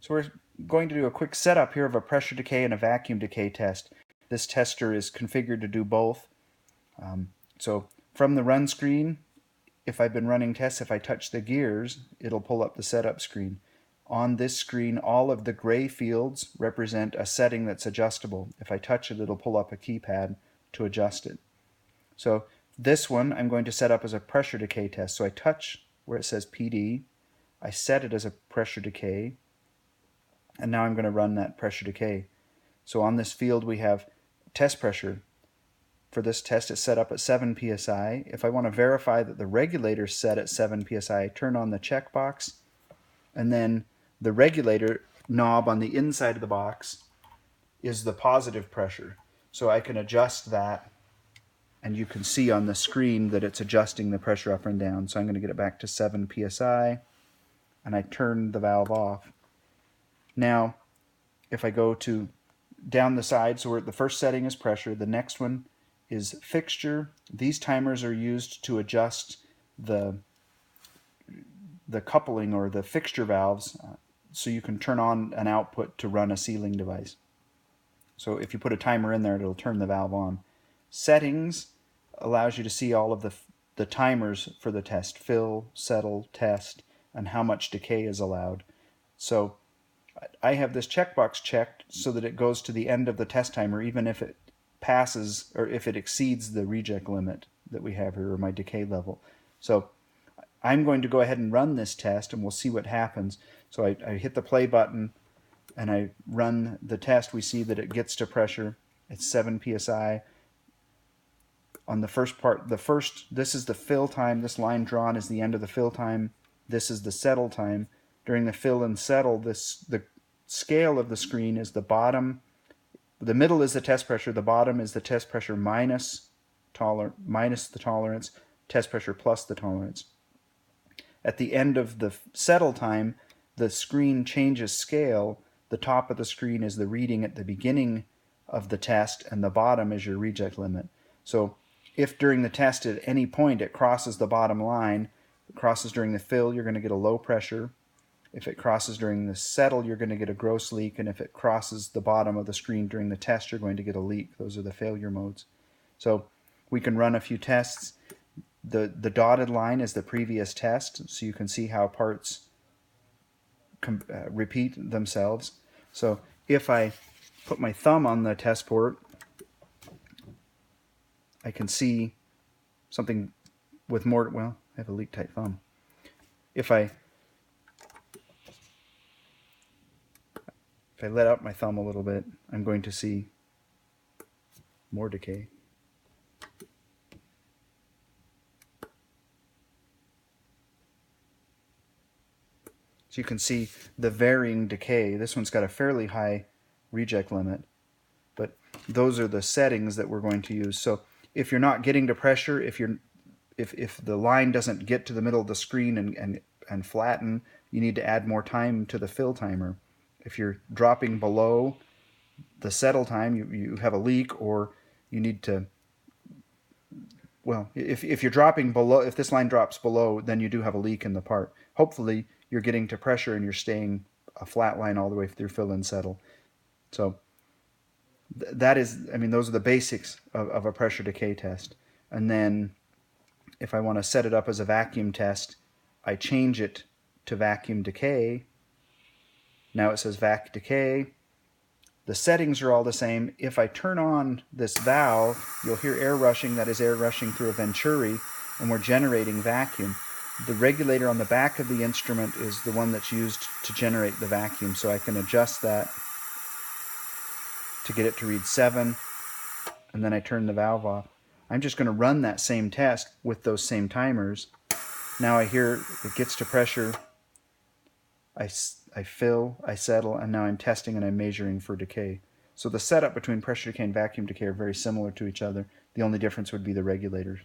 So we're going to do a quick setup here of a pressure decay and a vacuum decay test. This tester is configured to do both. So from the run screen, if I've been running tests, if I touch the gears, it'll pull up the setup screen. On this screen, all of the gray fields represent a setting that's adjustable. If I touch it, it'll pull up a keypad to adjust it. So this one I'm going to set up as a pressure decay test. So I touch where it says PD, I set it as a pressure decay, and now I'm going to run that pressure decay. So on this field we have test pressure. For this test it's set up at 7 psi. If I want to verify that the regulator's set at 7 psi, I turn on the checkbox, and then the regulator knob on the inside of the box is the positive pressure. So I can adjust that, and you can see on the screen that it's adjusting the pressure up and down. So I'm going to get it back to 7 psi, and I turn the valve off. Now, if I go to down the side, so the first setting is pressure, the next one is fixture. These timers are used to adjust the coupling or the fixture valves, so you can turn on an output to run a sealing device. So if you put a timer in there, it'll turn the valve on. Settings allows you to see all of the timers for the test: fill, settle, test, and how much decay is allowed. So I have this checkbox checked so that it goes to the end of the test timer, even if it passes or if it exceeds the reject limit that we have here, or my decay level. So I'm going to go ahead and run this test, and we'll see what happens. So I hit the play button and I run the test. We see that it gets to pressure. It's 7 psi. On the first part, this is the fill time. This line drawn is the end of the fill time. This is the settle time. During the fill and settle, the scale of the screen is the bottom. The middle is the test pressure. The bottom is the test pressure minus the tolerance, test pressure plus the tolerance. At the end of the settle time, the screen changes scale. The top of the screen is the reading at the beginning of the test, and the bottom is your reject limit. So if during the test at any point it crosses the bottom line, it crosses during the fill, you're going to get a low pressure. If it crosses during the settle, you're going to get a gross leak, and if it crosses the bottom of the screen during the test, you're going to get a leak. Those are the failure modes. So we can run a few tests. The dotted line is the previous test, so you can see how parts repeat themselves. So if I put my thumb on the test port, I can see something with more, well, I have a leak-tight thumb. If I let out my thumb a little bit, I'm going to see more decay. So you can see the varying decay. This one's got a fairly high reject limit, but those are the settings that we're going to use. So if you're not getting to pressure, if the line doesn't get to the middle of the screen and flatten, you need to add more time to the fill timer. If you're dropping below the settle time, you have a leak, or you need to, well, if you're dropping below, if this line drops below, then you do have a leak in the part. Hopefully you're getting to pressure and you're staying a flat line all the way through fill and settle. So that is, I mean, those are the basics of a pressure decay test. And then if I want to set it up as a vacuum test, I change it to vacuum decay. Now it says vac decay. The settings are all the same. If I turn on this valve, you'll hear air rushing. That is air rushing through a venturi, and we're generating vacuum. The regulator on the back of the instrument is the one that's used to generate the vacuum, so I can adjust that to get it to read 7, and then I turn the valve off. I'm just going to run that same test with those same timers. Now I hear it gets to pressure. I fill, I settle, and now I'm testing and I'm measuring for decay. So the setup between pressure decay and vacuum decay are very similar to each other. The only difference would be the regulators.